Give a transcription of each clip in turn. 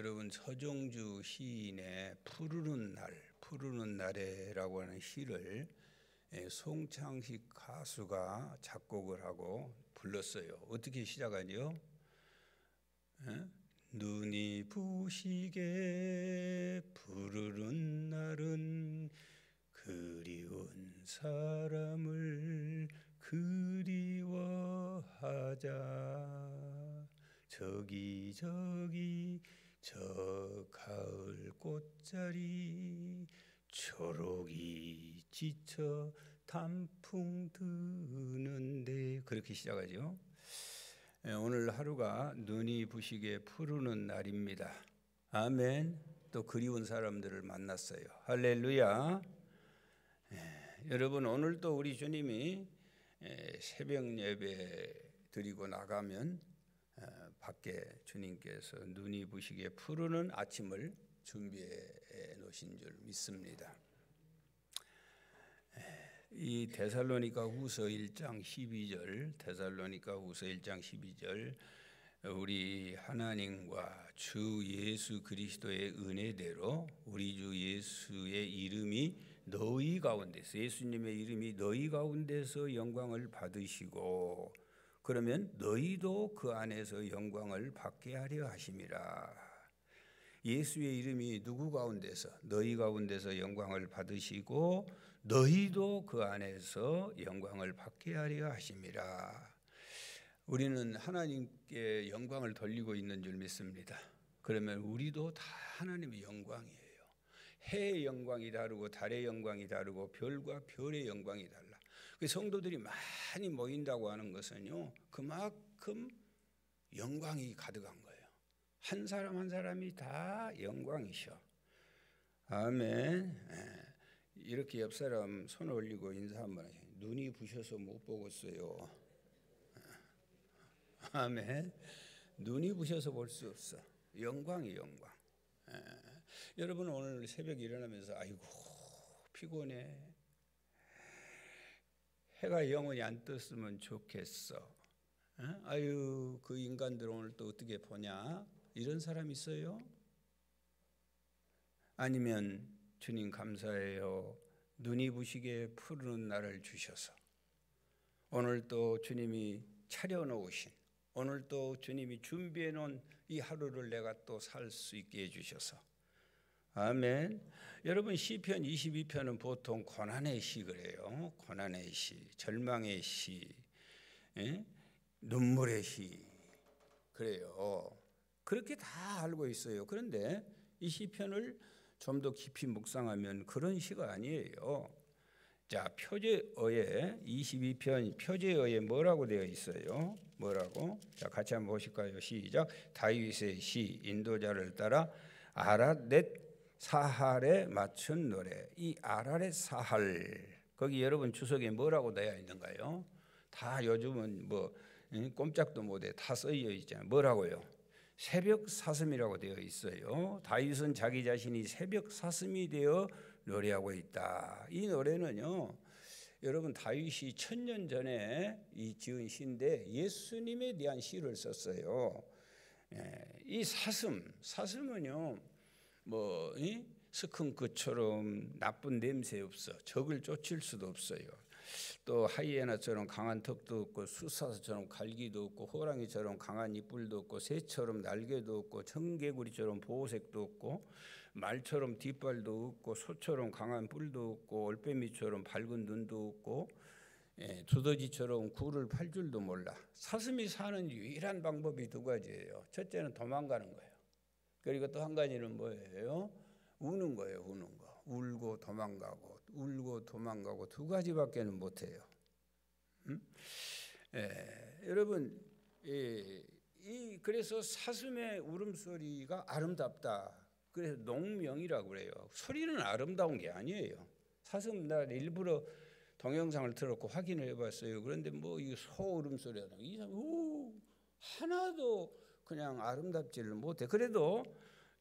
여러분 서정주 시인의 푸르른 날에라고 하는 시를 송창식 가수가 작곡을 하고 불렀어요. 어떻게 시작하죠? 눈이 부시게 푸르른 날은 그리운 사람을 그리워하자. 저기 저 가을 꽃자리 초록이 지쳐 단풍 드는데, 그렇게 시작하죠. 오늘 하루가 눈이 부시게 푸르는 날입니다. 아멘. 또 그리운 사람들을 만났어요. 할렐루야. 여러분, 오늘도 우리 주님이 새벽 예배 드리고 나가면 밖에 주님께서 눈이 부시게 푸르는 아침을 준비해 놓으신 줄 믿습니다. 이 데살로니가 후서 1장 12절 우리 하나님과 주 예수 그리스도의 은혜대로 우리 주 예수의 이름이 너희 가운데서, 예수님의 이름이 너희 가운데서 영광을 받으시고, 그러면 너희도 그 안에서 영광을 받게 하려 하심이라. 예수의 이름이 누구 가운데서? 너희 가운데서 영광을 받으시고 너희도 그 안에서 영광을 받게 하려 하심이라. 우리는 하나님께 영광을 돌리고 있는 줄 믿습니다. 그러면 우리도 다 하나님의 영광이에요. 해의 영광이 다르고 달의 영광이 다르고 별과 별의 영광이 달라. 그 성도들이 많이 모인다고 하는 것은요, 그만큼 영광이 가득한 거예요. 한 사람 한 사람이 다 영광이셔. 아멘. 이렇게 옆 사람 손 올리고 인사 한번 하세요. 눈이 부셔서 못 보겠어요. 아멘. 눈이 부셔서 볼 수 없어. 영광이 영광. 여러분, 오늘 새벽에 일어나면서 아이고 피곤해. 해가 영원히 안 떴으면 좋겠어. 아유, 그 인간들 오늘 또 어떻게 보냐? 이런 사람 있어요? 아니면 주님 감사해요. 눈이 부시게 푸르는 날을 주셔서, 오늘 또 주님이 차려놓으신, 오늘 또 주님이 준비해 놓은 이 하루를 내가 또 살 수 있게 해주셔서. 아멘. 여러분, 시편 22편은 보통 고난의 시 그래요. 고난의 시, 절망의 시, 눈물의 시 그래요. 그렇게 다 알고 있어요. 그런데 이 시편을 좀 더 깊이 묵상하면 그런 시가 아니에요. 자, 표제어에 22편 표제어에 뭐라고 되어 있어요? 뭐라고? 자, 같이 한번 보실까요? 시작. 다윗의 시, 인도자를 따라 아랏 사할에 맞춘 노래. 이 아랏 사할, 거기 여러분 주석에 뭐라고 되어 있는가요? 다 요즘은 뭐 꼼짝도 못해 다 쓰여 있잖아요. 뭐라고요? 새벽 사슴이라고 되어 있어요. 다윗은 자기 자신이 새벽 사슴이 되어 노래하고 있다. 이 노래는요, 여러분 다윗이 1000년 전에 이 지은 시인데 예수님에 대한 시를 썼어요. 이 사슴은요, 뭐 스컹크처럼 나쁜 냄새 없어. 적을 쫓을 수도 없어요. 또 하이에나처럼 강한 턱도 없고, 숫사슴처럼 갈기도 없고, 호랑이처럼 강한 이뿔도 없고, 새처럼 날개도 없고, 청개구리처럼 보호색도 없고, 말처럼 뒷발도 없고, 소처럼 강한 뿔도 없고, 올빼미처럼 밝은 눈도 없고, 두더지처럼 굴을 팔 줄도 몰라. 사슴이 사는 유일한 방법이 두 가지예요. 첫째는 도망가는 거예요. 그리고 또 한 가지는 뭐예요? 우는 거예요. 우는 거. 울고 도망가고, 울고 도망가고, 두 가지밖에는 못해요. 여러분, 그래서 사슴의 울음소리가 아름답다. 그래서 농명이라고 그래요. 소리는 아름다운 게 아니에요. 사슴, 나 일부러 동영상을 틀었고 확인을 해봤어요. 그런데 뭐 이 소 울음소리가 이 사람 하나도 그냥 아름답지를 못해. 그래도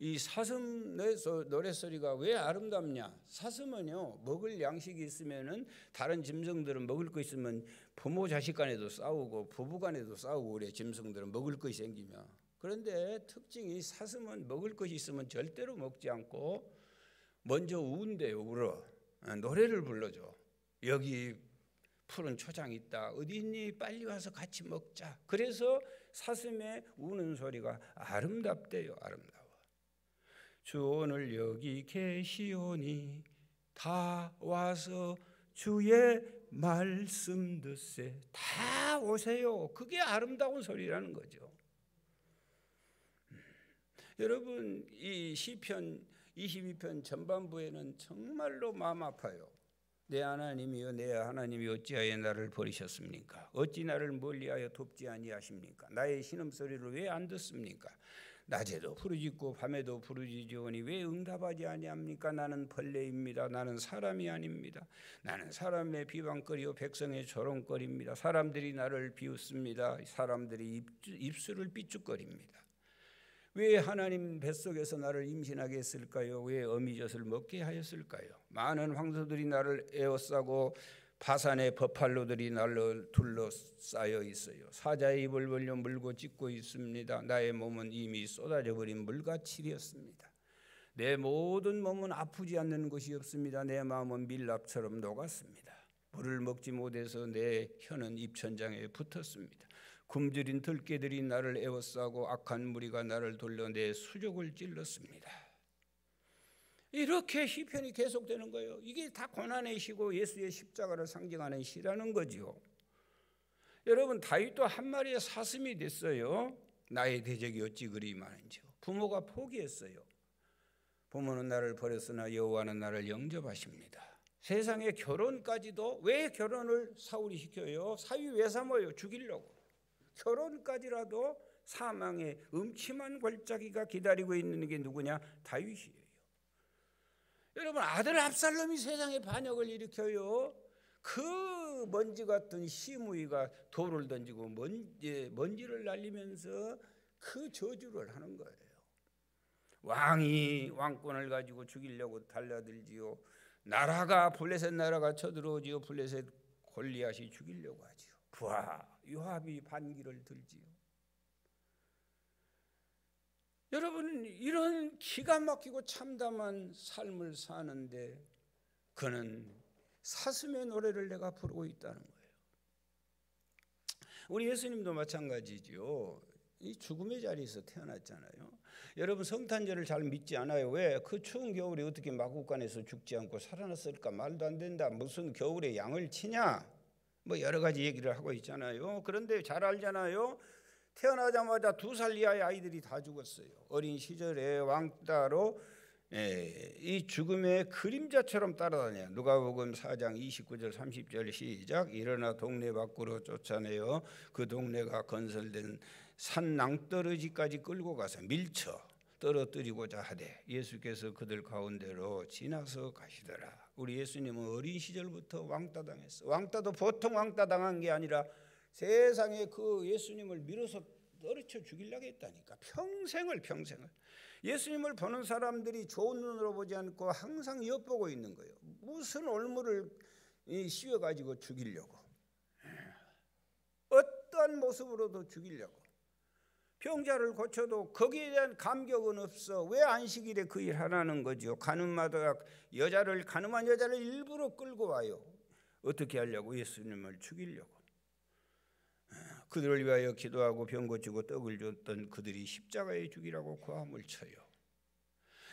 이 사슴 노랫소리가 왜 아름답냐? 사슴은요, 먹을 양식이 있으면은, 다른 짐승들은 먹을 거 있으면 부모 자식 간에도 싸우고 부부 간에도 싸우고 그래. 짐승들은 먹을 것이 생기면. 그런데 특징이 사슴은 먹을 것이 있으면 절대로 먹지 않고 먼저 운대요. 울어. 노래를 불러줘. 여기 푸른 초장이 있다. 어디 있니? 빨리 와서 같이 먹자. 그래서 사슴의 우는 소리가 아름답대요. 아름다워. 주 오늘 여기 계시오니 다 와서 주의 말씀 듣세. 다 오세요. 그게 아름다운 소리라는 거죠. 여러분, 이 시편 22편 전반부에는 정말로 마음 아파요. 내 하나님이여 내 하나님이 어찌하여 나를 버리셨습니까? 어찌 나를 멀리하여 돕지 아니하십니까? 나의 신음소리를 왜 안 듣습니까? 낮에도 부르짖고 밤에도 부르짖으오니 왜 응답하지 아니합니까? 나는 벌레입니다. 나는 사람이 아닙니다. 나는 사람의 비방거리요 백성의 조롱거리입니다. 사람들이 나를 비웃습니다. 사람들이 입술을 삐죽거립니다. 왜 하나님 뱃속에서 나를 임신하게 했을까요? 왜 어미젖을 먹게 하였을까요? 많은 황소들이 나를 에워싸고 바산의 버팔로들이 나를 둘러싸여 있어요. 사자의 입을 벌려 물고 찢고 있습니다. 나의 몸은 이미 쏟아져 버린 물같이였습니다. 내 모든 몸은 아프지 않는 것이 없습니다. 내 마음은 밀랍처럼 녹았습니다. 물을 먹지 못해서 내 혀는 입천장에 붙었습니다. 굶주린 들개들이 나를 에워싸고 악한 무리가 나를 돌려 내 수족을 찔렀습니다. 이렇게 시편이 계속되는 거예요. 이게 다 고난의 시고 예수의 십자가를 상징하는 시라는 거죠. 여러분, 다윗도 한 마리의 사슴이 됐어요. 나의 대적이 어찌 그리 많은지요. 부모가 포기했어요. 부모는 나를 버렸으나 여호와는 나를 영접하십니다. 세상에 결혼까지도 왜 결혼을 사울이 시켜요? 사위 왜 삼아요? 죽이려고. 결혼까지라도 사망의 음침한 골짜기가 기다리고 있는 게 누구냐? 다윗이에요. 여러분, 아들 압살롬이 세상에 반역을 일으켜요. 그 먼지 같은 시므이가 돌을 던지고 먼지를 날리면서 그 저주를 하는 거예요. 왕이 왕권을 가지고 죽이려고 달려들지요. 나라가 블레셋 나라가 쳐들어오지요. 블레셋 골리앗이 죽이려고 하지요. 부하 요압이 반기를 들지요. 여러분, 이런 기가 막히고 참담한 삶을 사는데 그는 사슴의 노래를 내가 부르고 있다는 거예요. 우리 예수님도 마찬가지죠. 이 죽음의 자리에서 태어났잖아요. 여러분, 성탄절을 잘 믿지 않아요. 왜? 그 추운 겨울에 어떻게 마구간에서 죽지 않고 살아났을까? 말도 안 된다. 무슨 겨울에 양을 치냐? 뭐 여러 가지 얘기를 하고 있잖아요. 그런데 잘 알잖아요. 태어나자마자 2살 이하의 아이들이 다 죽었어요. 어린 시절에 왕따로 이 죽음의 그림자처럼 따라다녀요. 누가복음 4장 29절 30절 시작. 일어나 동네 밖으로 쫓아내어 그 동네가 건설된 산 낭떠러지까지 끌고 가서 밀쳐 떨어뜨리고자 하되 예수께서 그들 가운데로 지나서 가시더라. 우리 예수님은 어린 시절부터 왕따당했어. 왕따도 보통 왕따당한 게 아니라 세상에 그 예수님을 밀어서 떨어져 죽이려고 했다니까. 평생을 예수님을 보는 사람들이 좋은 눈으로 보지 않고 항상 엿보고 있는 거예요. 무슨 올무를 씌워가지고 죽이려고, 어떠한 모습으로도 죽이려고. 병자를 고쳐도 거기에 대한 감격은 없어. 왜 안식일에 그 일 하라는 거죠. 가늠한 여자를 일부러 끌고 와요. 어떻게 하려고? 예수님을 죽이려고. 그들을 위하여 기도하고 병 고치고 떡을 줬던 그들이 십자가에 죽이라고 고함을 쳐요.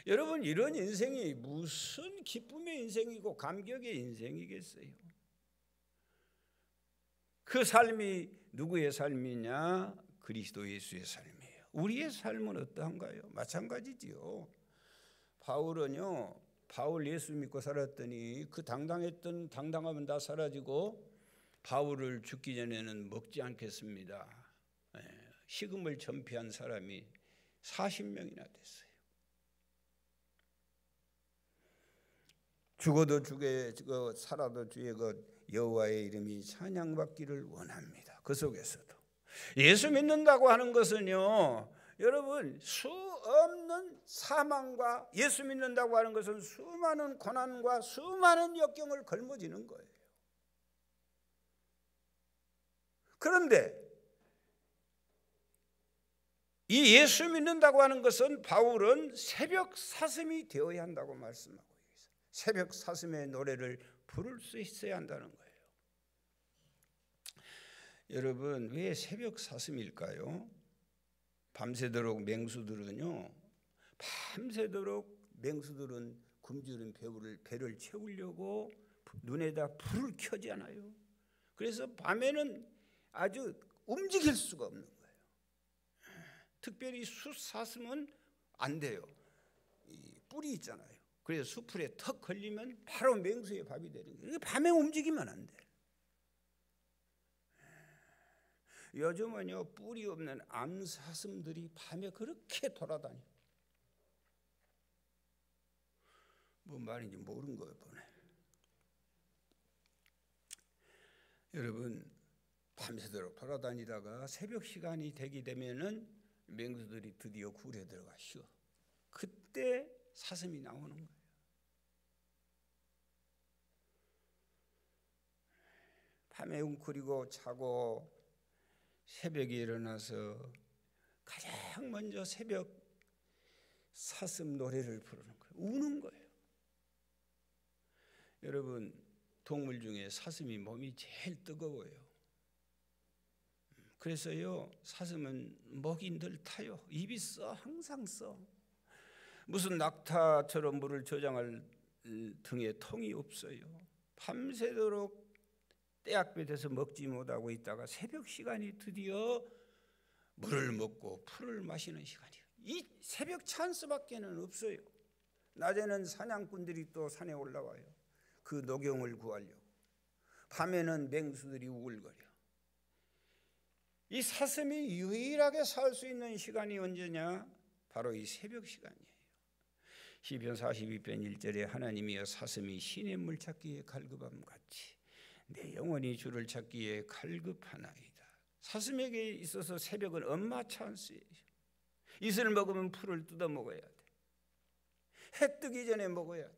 여러분, 이런 인생이 무슨 기쁨의 인생이고 감격의 인생이겠어요? 그 삶이 누구의 삶이냐? 그리스도 예수의 삶이에요. 우리의 삶은 어떠한가요? 마찬가지지요. 바울 예수 믿고 살았더니 그 당당함은 다 사라지고 바울을 죽기 전에는 먹지 않겠습니다. 식음을 전폐한 사람이 40명이나 됐어요. 죽어도 죽고 살아도 주의 것 여호와의 이름이 찬양받기를 원합니다. 그 속에서도 예수 믿는다고 하는 것은요, 여러분, 수 없는 사망과 예수 믿는다고 하는 것은 수많은 고난과 수많은 역경을 걸머지는 거예요. 그런데 이 예수 믿는다고 하는 것은 바울은 새벽 사슴이 되어야 한다고 말씀하고 있어요. 새벽 사슴의 노래를 부를 수 있어야 한다는 거예요. 여러분, 왜 새벽 사슴일까요? 밤새도록 맹수들은요, 밤새도록 맹수들은 굶주린 배를 채우려고 눈에다 불을 켜잖아요. 그래서 밤에는 아주 움직일 수가 없는 거예요. 특별히 숫사슴은 안 돼요. 이 뿔이 있잖아요. 그래서 수풀에 턱 걸리면 바로 맹수의 밥이 되는 거예요. 밤에 움직이면 안 돼. 요즘은요, 뿔이 없는 암사슴들이 밤에 그렇게 돌아다녀. 뭐 말인지 모르는 거예요, 보네. 여러분, 밤새도록 돌아다니다가 새벽 시간이 되게 되면은 맹수들이 드디어 굴에 들어가 쉬어. 그때 사슴이 나오는 거예요. 밤에 웅크리고 자고 새벽에 일어나서 가장 먼저 새벽 사슴 노래를 부르는 거예요. 우는 거예요. 여러분, 동물 중에 사슴이 몸이 제일 뜨거워요. 그래서요, 사슴은 목이 늘 타요. 입이 써, 항상 써. 무슨 낙타처럼 물을 저장할 등에 통이 없어요. 밤새도록 떼약볕 돼서 먹지 못하고 있다가 새벽 시간이 드디어 물을 먹고 풀을 마시는 시간이에요. 이 새벽 찬스밖에는 없어요. 낮에는 사냥꾼들이 또 산에 올라와요. 그 녹용을 구하려고. 밤에는 맹수들이 우글거려. 이 사슴이 유일하게 살 수 있는 시간이 언제냐? 바로 이 새벽 시간이에요. 시편 42편 1절에 하나님이여 사슴이 시냇물 찾기에 갈급함 같이 내 영혼이 주를 찾기에 갈급하나이다. 사슴에게 있어서 새벽은 엄마 찬스예요. 이슬 먹으면 풀을 뜯어 먹어야 돼. 해 뜨기 전에 먹어야 돼.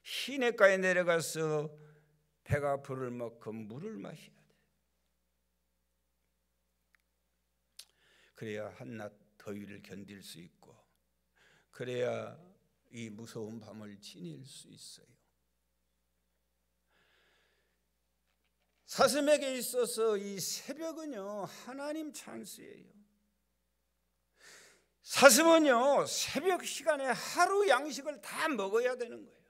시냇가에 내려가서 배가 부를 만큼 물을 마셔야 돼. 그래야 한낮 더위를 견딜 수 있고, 그래야 이 무서운 밤을 지낼 수 있어요. 사슴에게 있어서 이 새벽은요, 하나님 찬스예요. 사슴은요, 새벽 시간에 하루 양식을 다 먹어야 되는 거예요.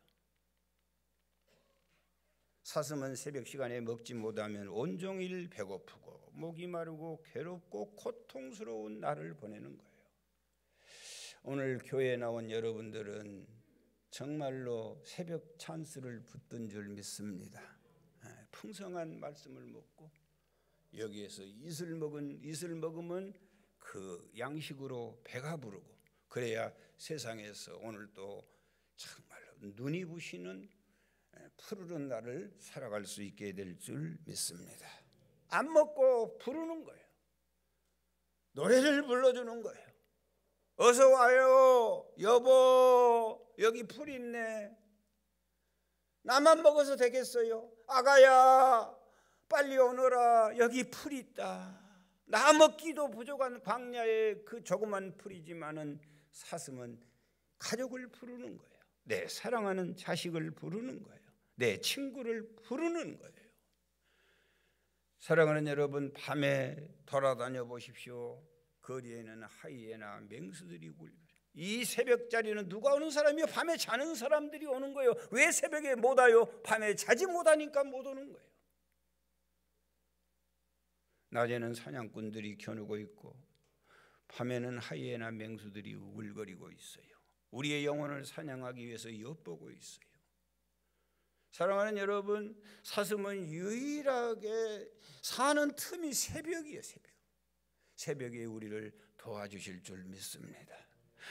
사슴은 새벽 시간에 먹지 못하면 온종일 배고프고 목이 마르고 괴롭고 고통스러운 날을 보내는 거예요. 오늘 교회에 나온 여러분들은 정말로 새벽 찬스를 붙든 줄 믿습니다. 풍성한 말씀을 먹고 여기에서 이슬 먹으면 그 양식으로 배가 부르고, 그래야 세상에서 오늘 또 정말로 눈이 부시는 푸르른 날을 살아갈 수 있게 될 줄 믿습니다. 안 먹고 부르는 거예요. 노래를 불러주는 거예요. 어서 와요, 여보, 여기 풀 있네. 나만 먹어서 되겠어요? 아가야, 빨리 오너라, 여기 풀 있다. 나 먹기도 부족한 광야에 그 조그만 풀이지만은 사슴은 가족을 부르는 거예요. 내 사랑하는 자식을 부르는 거예요. 내 친구를 부르는 거예요. 사랑하는 여러분, 밤에 돌아다녀 보십시오. 거리에는 하이에나 맹수들이 굴고, 이 새벽자리는 누가 오는 사람이요? 밤에 자는 사람들이 오는 거예요. 왜 새벽에 못 와요? 밤에 자지 못하니까 못 오는 거예요. 낮에는 사냥꾼들이 겨누고 있고 밤에는 하이에나 맹수들이 우글거리고 있어요. 우리의 영혼을 사냥하기 위해서 엿보고 있어요. 사랑하는 여러분, 사슴은 유일하게 사는 틈이 새벽이에요. 새벽에 우리를 도와주실 줄 믿습니다.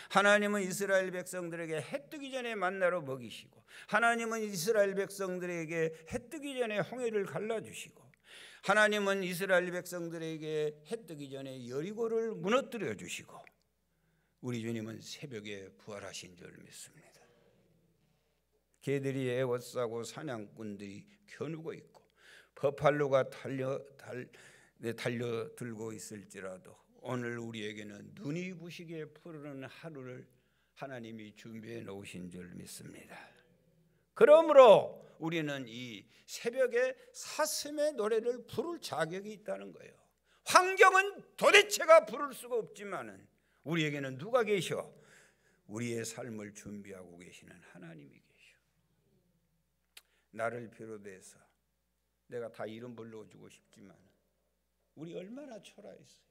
하나님은 이스라엘 백성들에게 해 뜨기 전에 만나로 먹이시고, 하나님은 이스라엘 백성들에게 해 뜨기 전에 홍해를 갈라주시고, 하나님은 이스라엘 백성들에게 해 뜨기 전에 여리고를 무너뜨려 주시고, 우리 주님은 새벽에 부활하신 줄 믿습니다. 개들이 애워싸고 사냥꾼들이 겨누고 있고 버팔로가 달려들고 있을지라도 오늘 우리에게는 눈이 부시게 푸르는 하루를 하나님이 준비해 놓으신 줄 믿습니다. 그러므로 우리는 이 새벽에 사슴의 노래를 부를 자격이 있다는 거예요. 환경은 도대체가 부를 수가 없지만은 우리에게는 누가 계셔? 우리의 삶을 준비하고 계시는 하나님이 계셔. 나를 비롯해서 내가 다 이름 불러주고 싶지만 우리 얼마나 초라했어요.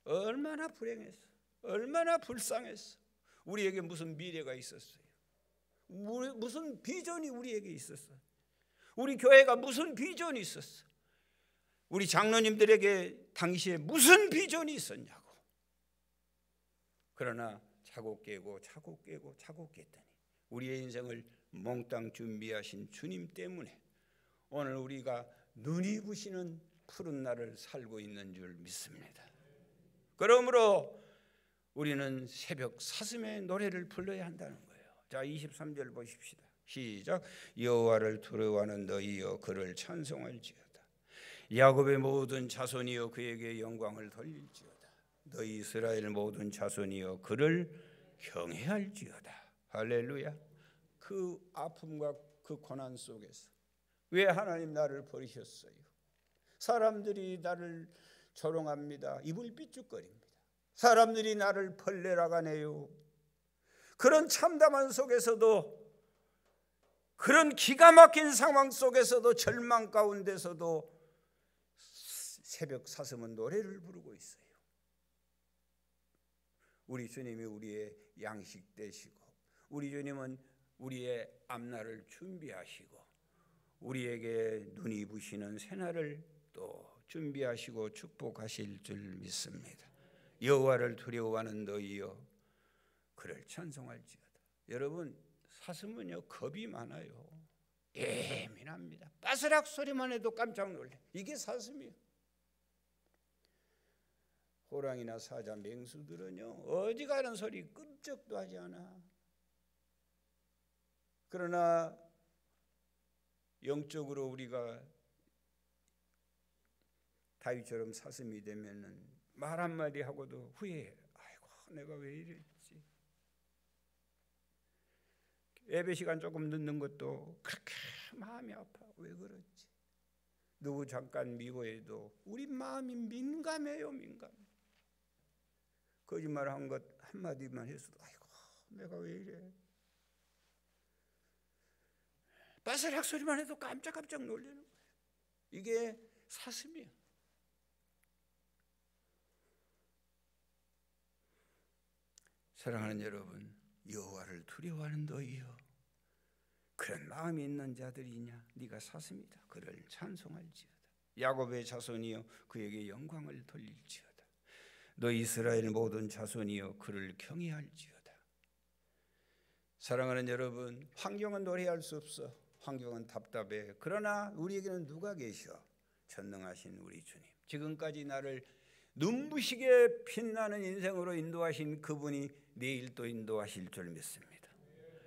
얼마나 불행했어. 얼마나 불쌍했어. 우리에게 무슨 미래가 있었어요. 무슨 비전이 우리에게 있었어. 우리 교회가 무슨 비전이 있었어. 우리 장로님들에게 당시에 무슨 비전이 있었냐고. 그러나 차고 깨고 차고 깨고 차고 깼더니 우리의 인생을 몽땅 준비하신 주님 때문에 오늘 우리가 눈이 부시는 푸른 날을 살고 있는 줄 믿습니다. 그러므로 우리는 새벽 사슴의 노래를 불러야 한다는 거예요. 자, 23절 보십시다. 시작. 여호와를 두려워하는 너희여 그를 찬송할지어다. 야곱의 모든 자손이여 그에게 영광을 돌릴지어다. 너희 이스라엘 모든 자손이여 그를 경외할지어다. 할렐루야. 그 아픔과 그 고난 속에서 왜 하나님 나를 버리셨어요? 사람들이 나를 조롱합니다. 입을 삐죽거립니다. 사람들이 나를 벌레라고 하네요. 그런 참담한 속에서도, 그런 기가 막힌 상황 속에서도, 절망 가운데서도 새벽 사슴은 노래를 부르고 있어요. 우리 주님이 우리의 양식 되시고, 우리 주님은 우리의 앞날을 준비하시고, 우리에게 눈이 부시는 새날을 또 준비하시고 축복하실 줄 믿습니다. 여호와를 두려워하는 너희여 그를 찬송할지어다. 여러분, 사슴은요 겁이 많아요. 예민합니다. 빠스락 소리만 해도 깜짝 놀래. 이게 사슴이에요. 호랑이나 사자, 맹수들은요 어디 가는 소리 끔찍도 하지 않아. 그러나 영적으로 우리가 다윗처럼 사슴이 되면은 말 한마디 하고도 후회해. 아이고 내가 왜 이랬지. 예배 시간 조금 늦는 것도 그렇게 마음이 아파. 왜 그렇지. 누구 잠깐 미워해도 우리 마음이 민감해요. 민감. 거짓말 한 것 한마디만 했어도 아이고 내가 왜 이래. 빠스락 소리만 해도 깜짝깜짝 놀라는 거예요. 이게 사슴이에요. 사랑하는 여러분, 여호와를 두려워하는 너희여 그런 마음이 있는 자들이냐. 네가 사슴이다. 그를 찬송할지어다. 야곱의 자손이여 그에게 영광을 돌릴지어다. 너 이스라엘 모든 자손이여 그를 경외할지어다. 사랑하는 여러분, 환경은 노래할 수 없어. 환경은 답답해. 그러나 우리에게는 누가 계셔? 전능하신 우리 주님. 지금까지 나를 눈부시게 빛나는 인생으로 인도하신 그분이 내일 또 인도하실 줄 믿습니다.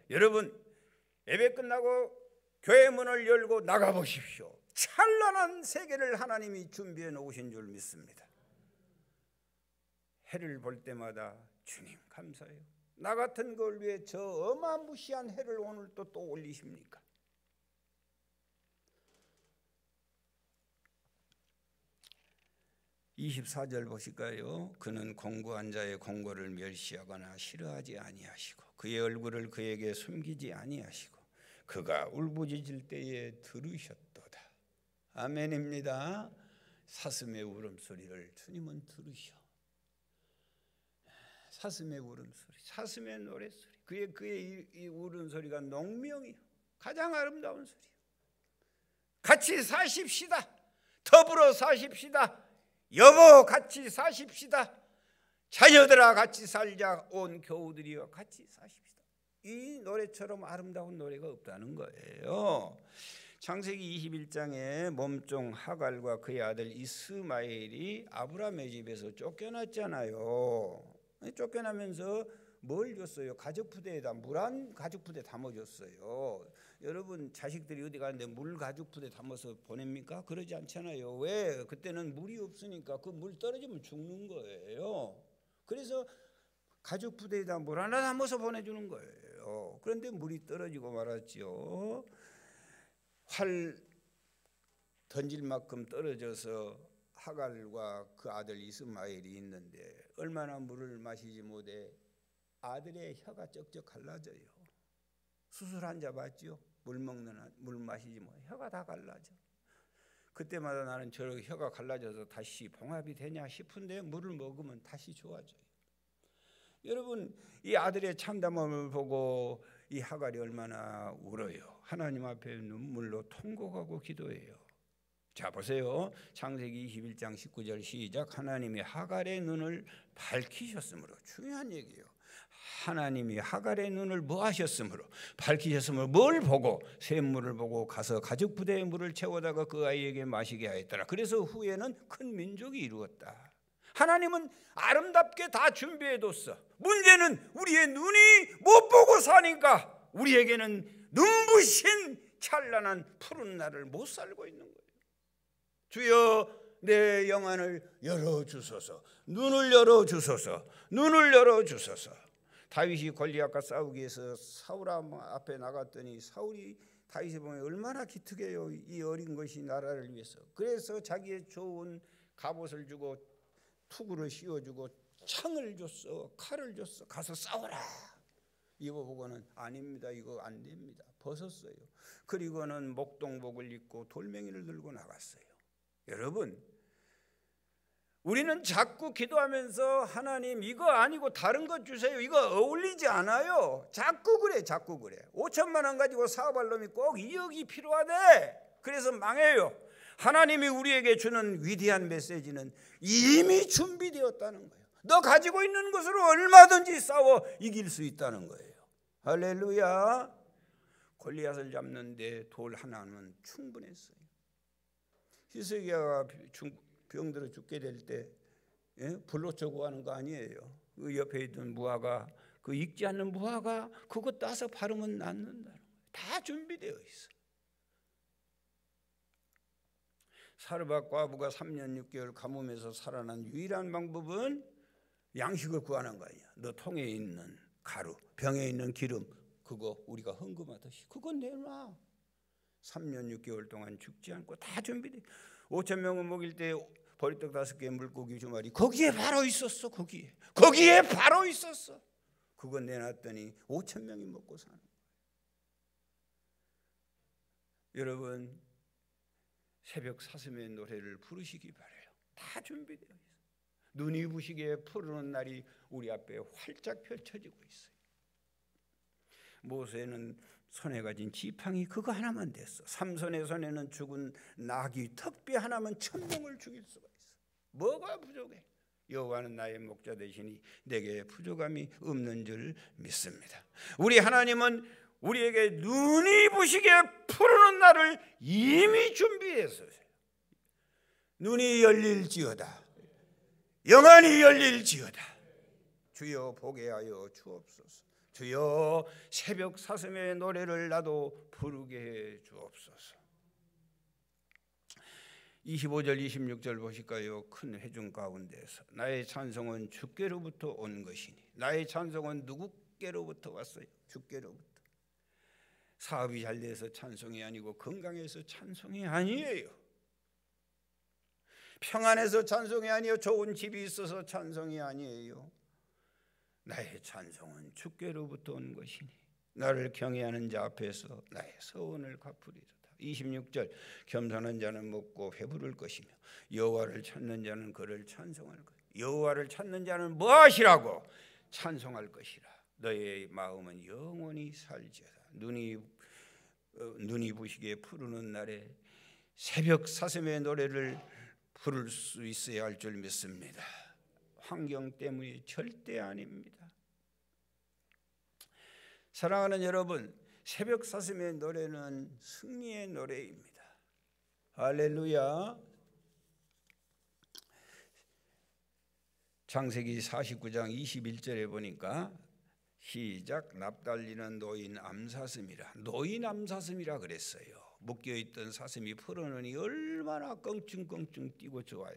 여러분, 예배 끝나고 교회 문을 열고 나가보십시오. 찬란한 세계를 하나님이 준비해 놓으신 줄 믿습니다. 해를 볼 때마다 주님 감사해요. 나 같은 걸 위해 저 어마무시한 해를 오늘 또 올리십니까? (24절) 보실까요? 그는 공고한 자의 공고를 멸시하거나 싫어하지 아니하시고 그의 얼굴을 그에게 숨기지 아니하시고 그가 울부짖을 때에 들으셨도다. 아멘입니다. 사슴의 울음소리를 주님은 들으셔. 사슴의 울음소리, 사슴의 노래소리, 그의 이 울음소리가 농명이요. 가장 아름다운 소리요. 같이 사십시다. 더불어 사십시다. 여보 같이 사십시다. 자녀들아 같이 살자. 온 교우들이여 같이 사십시다. 이 노래처럼 아름다운 노래가 없다는 거예요. 창세기 21장에 몸종 하갈과 그의 아들 이스마엘이 아브라함의 집에서 쫓겨났잖아요. 쫓겨나면서 뭘 줬어요? 가죽 부대에다 물 한 가죽 부대 담아줬어요. 여러분 자식들이 어디 가는데 물 가죽 부대 담아서 보냅니까? 그러지 않잖아요. 왜? 그때는 물이 없으니까 그 물 떨어지면 죽는 거예요. 그래서 가죽 부대에다 물 하나 담아서 보내주는 거예요. 그런데 물이 떨어지고 말았죠. 활 던질 만큼 떨어져서 하갈과 그 아들 이스마엘이 있는데 얼마나 물을 마시지 못해 아들의 혀가 쩍쩍 갈라져요. 수술 환자 봤죠? 물 마시지 뭐 혀가 다 갈라져. 그때마다 나는 저렇게 혀가 갈라져서 다시 봉합이 되냐 싶은데 물을 먹으면 다시 좋아져요. 여러분 이 아들의 참담함을 보고 이 하갈이 얼마나 울어요. 하나님 앞에 눈물로 통곡하고 기도해요. 자 보세요. 창세기 21장 19절 시작. 하나님이 하갈의 눈을 밝히셨으므로, 중요한 얘기예요. 하나님이 하갈의 눈을 뭐 하셨으므로, 밝히셨으므로 뭘 보고? 샘물을 보고 가서 가죽 부대에 물을 채워다가 그 아이에게 마시게 하였더라. 그래서 후에는 큰 민족이 이루었다. 하나님은 아름답게 다 준비해뒀어. 문제는 우리의 눈이 못 보고 사니까 우리에게는 눈부신 찬란한 푸른 날을 못 살고 있는 거예요. 주여 내 영안을 열어주소서. 눈을 열어주소서. 눈을 열어주소서. 다윗이 골리앗과 싸우기 위해서 사울 앞에 나갔더니 사울이 다윗을 보면 얼마나 기특해요. 이 어린 것이 나라를 위해서. 그래서 자기의 좋은 갑옷을 주고 투구를 씌워주고 창을 줬어. 칼을 줬어. 가서 싸워라. 이거 보고는 아닙니다. 이거 안 됩니다. 벗었어요. 그리고는 목동복을 입고 돌멩이를 들고 나갔어요. 여러분 우리는 자꾸 기도하면서 하나님 이거 아니고 다른 것 주세요. 이거 어울리지 않아요. 자꾸 그래. 5천만 원 가지고 사업할 놈이 꼭 2억이 필요하대. 그래서 망해요. 하나님이 우리에게 주는 위대한 메시지는 이미 준비되었다는 거예요. 너 가지고 있는 것으로 얼마든지 싸워 이길 수 있다는 거예요. 할렐루야. 골리앗을 잡는데 돌 하나는 충분했어요. 히스기야가 병들어 죽게 될 때 불로 쳐고 하는 거 아니에요. 그 옆에 있던 무화과, 그 익지 않는 무화과 그거 따서 바르면 낫는다는 거예요. 다 준비되어 있어. 사르밧 과부가 3년 6개월 가뭄에서 살아난 유일한 방법은 양식을 구하는 거 아니야. 너 통에 있는 가루, 병에 있는 기름 그거 우리가 헌금하듯이 그거 내놔. 3년 6개월 동안 죽지 않고 다 준비돼. 5천 명을 먹일 때 보리떡 5개, 물고기 2마리 거기에 바로 있었어. 거기에 바로 있었어. 그거 내놨더니 5천 명이 먹고 사는 거예요. 여러분 새벽 사슴의 노래를 부르시기 바라요. 다 준비되어 있어요. 눈이 부시게 푸르는 날이 우리 앞에 활짝 펼쳐지고 있어요. 모세는 손에 가진 지팡이 그거 하나만 됐어. 삼손의 손에는 죽은 나귀 턱뼈 하나면 1000명을 죽일 수가 있어. 뭐가 부족해? 여호와는 나의 목자 되시니 내게 부족함이 없는 줄 믿습니다. 우리 하나님은 우리에게 눈이 부시게 푸르는 날을 이미 준비했어요. 눈이 열릴지어다. 영안이 열릴지어다. 주여 보게 하여 주옵소서. 주여 새벽 사슴의 노래를 나도 부르게 해 주옵소서. 25절 26절 보실까요? 큰 회중 가운데서 나의 찬송은 주께로부터 온 것이니. 나의 찬송은 누구께로부터 왔어요? 주께로부터. 사업이 잘 돼서 찬송이 아니고 건강해서 찬송이 아니에요. 평안해서 찬송이 아니에요. 좋은 집이 있어서 찬송이 아니에요. 나의 찬송은 주께로부터 온 것이니 나를 경외하는 자 앞에서 나의 서원을 갚으리로다. 26절 겸손한 자는 먹고 배부를 것이며 여호와를 찾는 자는 그를 찬송할 것. 여호와를 찾는 자는 무엇이라고? 찬송할 것이라. 너의 마음은 영원히 살지어다. 눈이 부시게 푸르는 날에 새벽 사슴의 노래를 부를 수 있어야 할 줄 믿습니다. 환경 때문이 절대 아닙니다. 사랑하는 여러분, 새벽 사슴의 노래는 승리의 노래입니다. 할렐루야. 창세기 49장 21절에 보니까 시작. 납달리는 노인 암사슴이라. 노인 암사슴이라 그랬어요. 묶여있던 사슴이 풀어놓으니 얼마나 껑충껑충 뛰고 좋아요.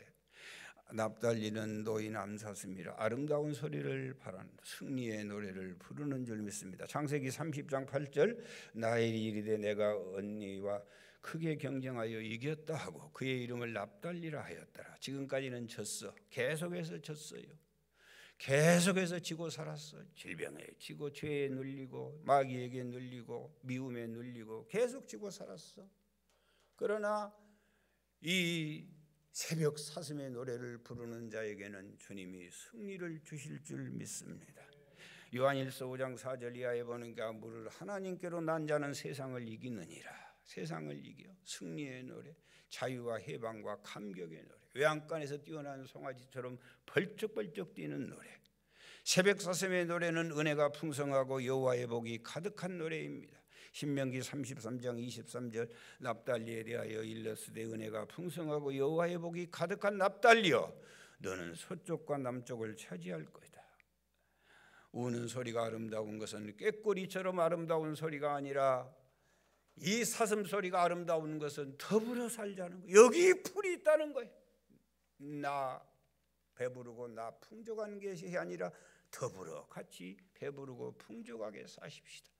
납달리는 노인 암사슴이라. 아름다운 소리를 바라는 승리의 노래를 부르는 줄 믿습니다. 창세기 30장 8절. 나의 이르되 내가 언니와 크게 경쟁하여 이겼다 하고 그의 이름을 납달리라 하였더라. 지금까지는 졌어. 계속해서 졌어요. 계속해서 지고 살았어. 질병에 지고 죄에 눌리고 마귀에게 눌리고 미움에 눌리고 계속 지고 살았어. 그러나 이 새벽 사슴의 노래를 부르는 자에게는 주님이 승리를 주실 줄 믿습니다. 요한일서 5장 4절 이하에 보니까 무릇 하나님께로 난 자는 세상을 이기느니라. 세상을 이겨 승리의 노래, 자유와 해방과 감격의 노래, 외양간에서 뛰어난 송아지처럼 벌쩍벌쩍 뛰는 노래. 새벽 사슴의 노래는 은혜가 풍성하고 여호와의 복이 가득한 노래입니다. 신명기 33장 23절. 납달리에 대하여 일러스되 은혜가 풍성하고 여호와의 복이 가득한 납달리여 너는 서쪽과 남쪽을 차지할 것이다. 우는 소리가 아름다운 것은 꾀꼬리처럼 아름다운 소리가 아니라 이 사슴 소리가 아름다운 것은 더불어 살자는 거예요. 여기 풀이 있다는 거예요. 나 배부르고 나 풍족한 것이 아니라 더불어 같이 배부르고 풍족하게 사십시다.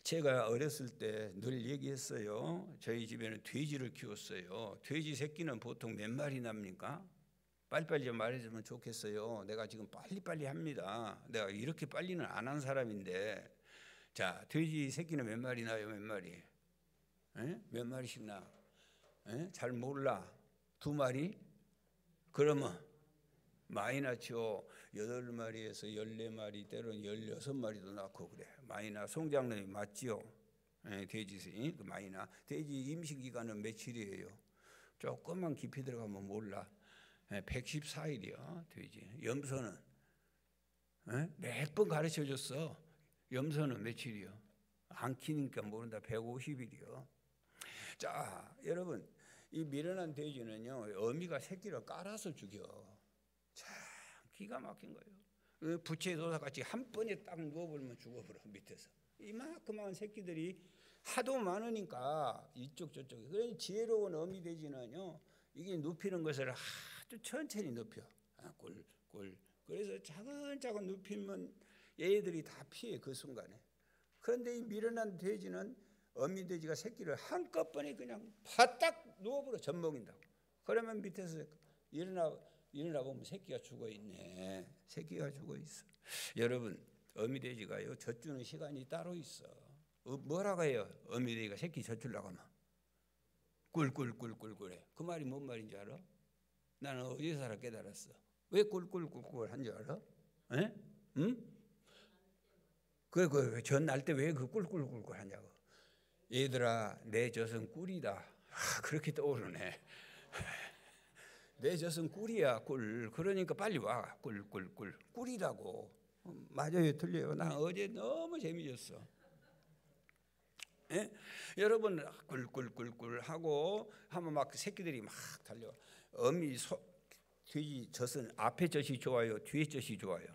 제가 어렸을 때 늘 얘기했어요. 저희 집에는 돼지를 키웠어요. 돼지 새끼는 보통 몇 마리 납니까? 빨리빨리 좀 말해주면 좋겠어요. 내가 지금 빨리빨리 합니다. 내가 이렇게 빨리는 안 한 사람인데. 자, 돼지 새끼는 몇 마리 나요? 몇 마리? 에? 몇 마리씩 나? 에? 잘 몰라. 2마리? 그러면 많이 낳죠. 8마리에서 14마리 때로는 16마리도 낳고 그래. 많이 나. 송장님이 맞지요? 에, 돼지 많이 나. 돼지 임신 기간은 며칠이에요? 조금만 깊이 들어가면 몰라. 114일이요. 돼지. 염소는 몇 번 가르쳐 줬어. 염소는 며칠이요? 안 키니까 모른다. 150일이요. 자, 여러분, 이 미련한 돼지는요, 어미가 새끼를 깔아서 죽여. 참 기가 막힌 거예요. 부채 도사같이 한 번에 딱 누워버리면 죽어버려. 밑에서 이만큼만 새끼들이 하도 많으니까 이쪽 저쪽. 그래 지혜로운 어미 돼지는요, 이게 눕히는 것을 아주 천천히 눕혀. 꿀꿀. 그래서 차근차근 눕히면 얘들이 다 피해 그 순간에. 그런데 이 미련한 돼지는 어미 돼지가 새끼를 한꺼번에 그냥 바짝 누워버려. 젖먹인다고. 그러면 밑에서 일어나 보면 새끼가 죽어 있네. 새끼가 죽어 있어. 여러분, 어미 돼지가요 젖 주는 시간이 따로 있어. 뭐라고 해요? 어미 돼지가 새끼 젖 주려고 하면 꿀꿀꿀꿀꿀해. 그 말이 뭔 말인지 알아? 나는 어디서 살아 깨달았어. 왜 꿀꿀꿀꿀 한 줄 알아? 에? 응? 젖 날 때 왜 그 꿀꿀꿀꿀 하냐고. 얘들아, 내 젖은 꿀이다. 그렇게 떠오르네. 내 젖은 꿀이야, 꿀. 그러니까 빨리 와. 꿀꿀꿀. 꿀이라고. 맞아요, 틀려요. 나 어제 너무 재미졌어. 예? 여러분, 꿀꿀꿀꿀 하고 하면 막 새끼들이 막 달려. 돼지 젖은 앞에 젖이 좋아요, 뒤에 젖이 좋아요?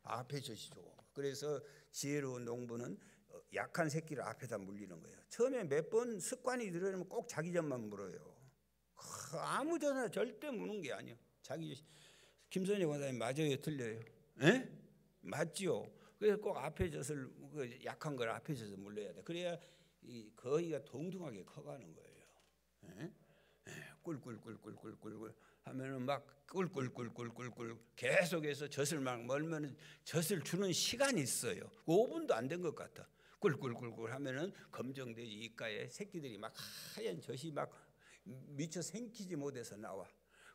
앞에 젖이 좋아. 그래서 지혜로운 농부는 약한 새끼를 앞에다 물리는 거예요. 처음에 몇 번 습관이 들어오면 꼭 자기 젖만 물어요. 아무 젖이나 절대 무는 게 아니에요. 자기 젖. 김선희 원사님 맞아요, 틀려요? 에? 맞지요. 그래서 꼭 앞에 젖을 약한 걸 앞에 젖을 물려야 돼. 그래야 이 거위가 동등하게 커가는 거예요. 에? 꿀꿀꿀꿀꿀꿀 하면은 막 꿀꿀꿀꿀꿀꿀 계속해서 젖을 막 멀면은 젖을 주는 시간이 있어요. 5분도 안 된 것 같아. 꿀꿀꿀꿀 하면은 검정돼지 입가에 새끼들이 막 하얀 젖이 막 미처 생기지 못해서 나와.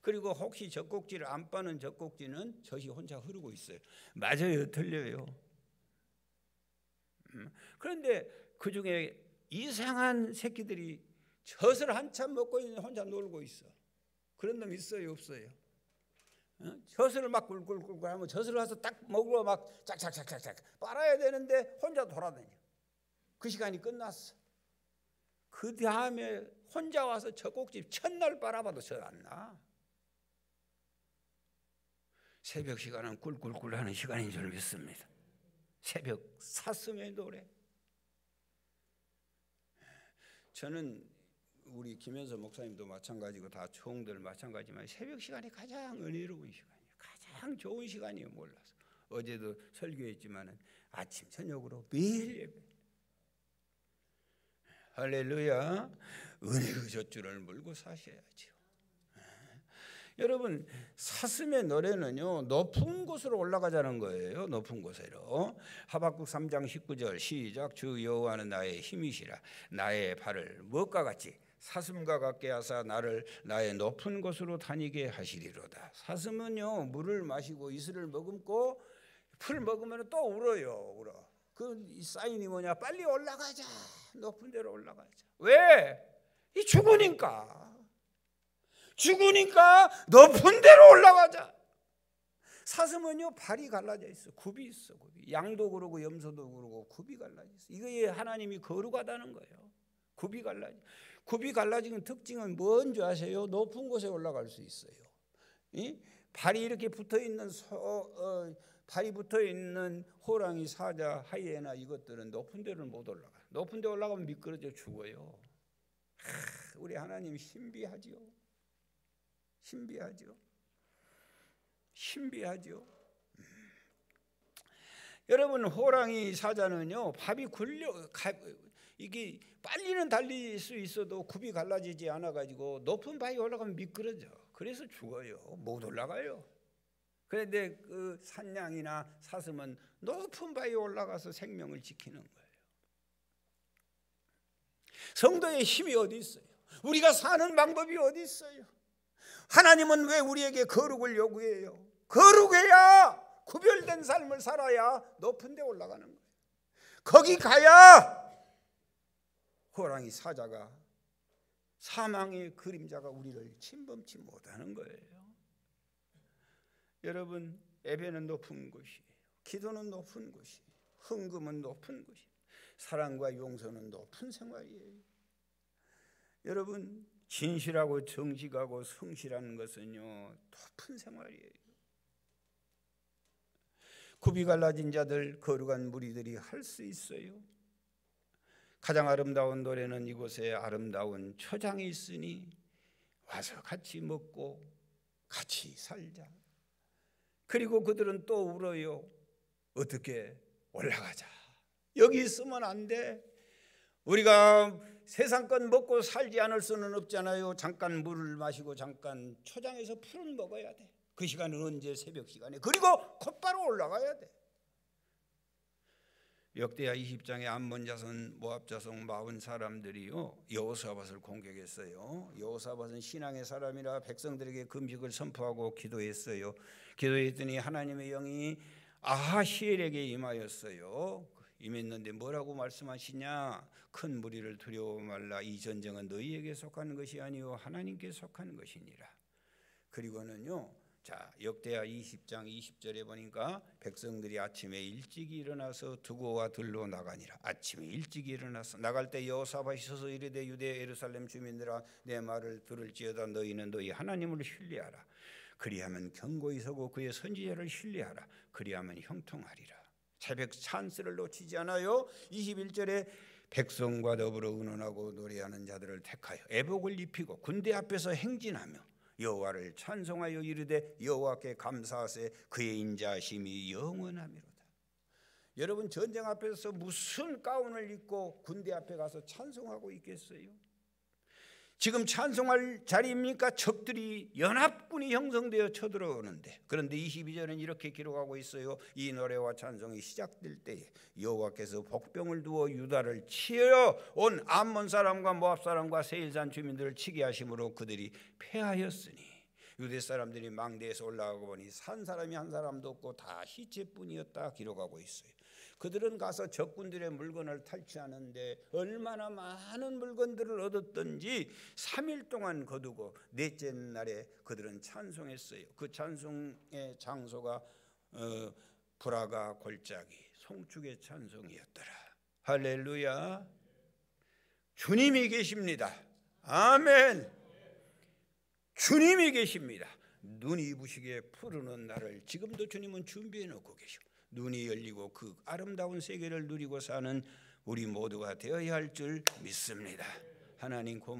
그리고 혹시 젖꼭지를 안 빠는 젖꼭지는 젖이 혼자 흐르고 있어요. 맞아요, 틀려요? 그런데 그 중에 이상한 새끼들이 젖을 한참 먹고 있는데 혼자 놀고 있어. 그런 놈 있어요, 없어요? 젖을 막 꿀꿀꿀꿀 하면 젖을 와서 딱 먹으러 막 짝짝짝짝짝 빨아야 되는데 혼자 돌아다녀. 그 시간이 끝났어. 그 다음에 혼자 와서 젖꼭지 첫날 빨아봐도 젖 안 나. 새벽 시간은 꿀꿀꿀 하는 시간인 줄 믿습니다. 새벽 사슴의 노래. 저는 우리 김현서 목사님도 마찬가지고 다 총들 마찬가지지만 새벽 시간이 가장 은혜로운 시간이에요. 가장 좋은 시간이에요. 몰라서 어제도 설교했지만은 아침 저녁으로 매일 예배. 할렐루야. 은혜의 젖줄을 물고 사셔야죠. 여러분, 사슴의 노래는요 높은 곳으로 올라가자는 거예요. 높은 곳으로. 하박국 3장 19절 시작. 주 여호와는 나의 힘이시라. 나의 발을 무엇과 같이 사슴과 같게 하사 나를 나의 높은 곳으로 다니게 하시리로다. 사슴은요 물을 마시고 이슬을 머금고 풀 먹으면 또 울어요. 울어. 그 사인이 뭐냐? 빨리 올라가자. 높은 데로 올라가자. 왜? 이 죽으니까 높은 데로 올라가자. 사슴은요 발이 갈라져 있어. 굽이 있어. 굽이. 양도 그러고 염소도 그러고 굽이 갈라져 있어. 이거에 하나님이 거룩하다는 거예요. 굽이 갈라지는 특징은 뭔지 아세요? 높은 곳에 올라갈 수 있어요. 발이 이렇게 붙어있는 발이 붙어있는 호랑이, 사자, 하이에나 이것들은 높은 데를 못 올라가요. 높은 데 올라가면 미끄러져 죽어요. 우리 하나님 신비하지요. 여러분, 호랑이, 사자는요 밥이 이게 빨리는 달릴 수 있어도 굽이 갈라지지 않아가지고 높은 바위에 올라가면 미끄러져. 그래서 죽어요. 못 올라가요. 그런데 그 산양이나 사슴은 높은 바위에 올라가서 생명을 지키는 거예요. 성도의 힘이 어디 있어요? 우리가 사는 방법이 어디 있어요? 하나님은 왜 우리에게 거룩을 요구해요? 거룩해야, 구별된 삶을 살아야 높은 데 올라가는 거예요. 거기 가야 호랑이, 사자가, 사망의 그림자가 우리를 침범치 못하는 거예요. 여러분, 예배는 높은 곳이에요. 기도는 높은 곳이에요. 헌금은 높은 곳이에요. 사랑과 용서는 높은 생활이에요. 여러분, 진실하고 정직하고 성실한 것은요 높은 생활이에요. 굽이 갈라진 자들, 거룩한 무리들이 할 수 있어요. 가장 아름다운 노래는 이곳에 아름다운 초장이 있으니 와서 같이 먹고 같이 살자. 그리고 그들은 또 울어요. 어떻게? 올라가자. 여기 있으면 안 돼. 우리가 세상 것 먹고 살지 않을 수는 없잖아요. 잠깐 물을 마시고 잠깐 초장에서 풀은 먹어야 돼. 그 시간은 언제? 새벽 시간에. 그리고 곧바로 올라가야 돼. 역대하 20장에 암몬 자손, 모압 자손 40 사람들이요 여호사밧을 공격했어요. 여호사밧은 신앙의 사람이라 백성들에게 금식을 선포하고 기도했어요. 기도했더니 하나님의 영이 아하시엘에게 임하였어요. 임했는데 뭐라고 말씀하시냐? 큰 무리를 두려워 말라. 이 전쟁은 너희에게 속한 것이 아니요 하나님께 속한 것이니라. 그리고는요, 자, 역대하 20장 20절에 보니까 백성들이 아침에 일찍 일어나서 두고와 들로 나가니라. 아침에 일찍 일어나서 나갈 때 여호사밧이 서서 이르되 유대 예루살렘 주민들아 내 말을 들을지어다. 너희는 너희 하나님을 신뢰하라. 그리하면 견고히 서고 그의 선지자를 신뢰하라. 그리하면 형통하리라. 새벽 찬스를 놓치지 않아요. 21절에 백성과 더불어 의논하고 노래하는 자들을 택하여 애복을 입히고 군대 앞에서 행진하며 여호와를 찬송하여 이르되 여호와께 감사하세 그의 인자하심이 영원하미로다. 여러분, 전쟁 앞에서 무슨 가운을 입고 군대 앞에 가서 찬송하고 있겠어요? 지금 찬송할 자리입니까? 적들이 연합군이 형성되어 쳐들어오는데. 그런데 22절은 이렇게 기록하고 있어요. 이 노래와 찬송이 시작될 때에 여호와께서 복병을 두어 유다를 치어 온 암몬 사람과 모압 사람과 세일산 주민들을 치게 하심으로 그들이 패하였으니 유대 사람들이 망대에서 올라가고 보니 산 사람이 한 사람도 없고 다 시체뿐이었다 기록하고 있어요. 그들은 가서 적군들의 물건을 탈취하는데 얼마나 많은 물건들을 얻었던지 3일 동안 거두고 넷째 날에 그들은 찬송했어요. 그 찬송의 장소가 브라가 골짜기 송축의 찬송이었더라. 할렐루야. 주님이 계십니다. 아멘. 주님이 계십니다. 눈이 부시게 푸르는 날을 지금도 주님은 준비해 놓고 계시고 눈이 열리고 그 아름다운 세계를 누리고 사는 우리 모두가 되어야 할 줄 믿습니다. 하나님 고맙습니다.